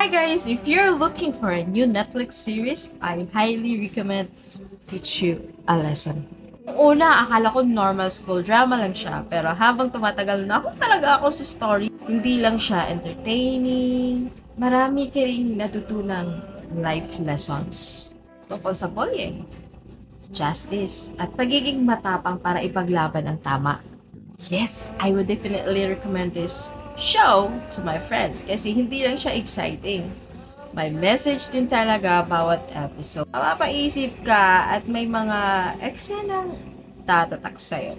Hi guys! If you're looking for a new Netflix series, I highly recommend Teach You a Lesson. Una, akala ko normal school drama lang siya, pero habang tumatagal na ako talaga ako sa story, hindi lang siya entertaining, marami ka rin natutunang life lessons tungkol sa bullying, justice, at pagiging matapang para ipaglaban ang tama. Yes, I would definitely recommend this show to my friends kasi hindi lang siya exciting. May message din talaga bawat episode. Mapapaisip ka at may mga eksenang tatatak sa'yo.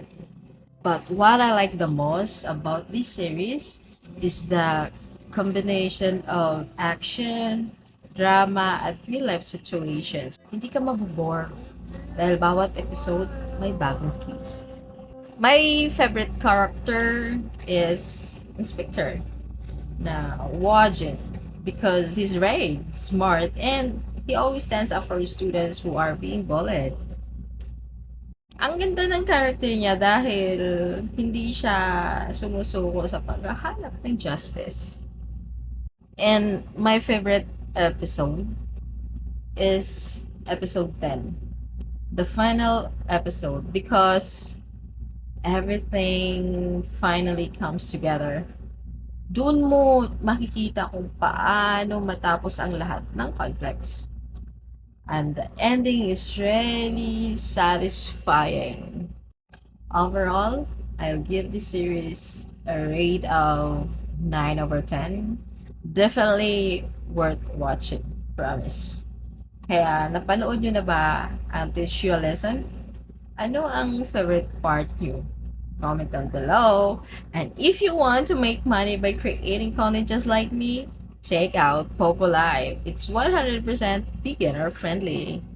But what I like the most about this series is the combination of action, drama, at real-life situations. Hindi ka mabubore dahil bawat episode may bagong twist. My favorite character is Inspector na Wajin because he's brave, smart, and he always stands up for students who are being bullied. Ang ganda ng character niya dahil hindi siya sumusuko sa paghahanap ng justice. And my favorite episode is episode 10. The final episode because everything finally comes together. Doon mo makikita kung paano matapos ang lahat ng conflicts. And the ending is really satisfying. Overall, I'll give this series a rate of 9 over 10. Definitely worth watching, promise. Kaya napanood nyo na ba ang Teach You a Lesson? Ano ang favorite part nyo? Comment down below. And if you want to make money by creating content just like me, check out Popo Live. It's 100% beginner friendly.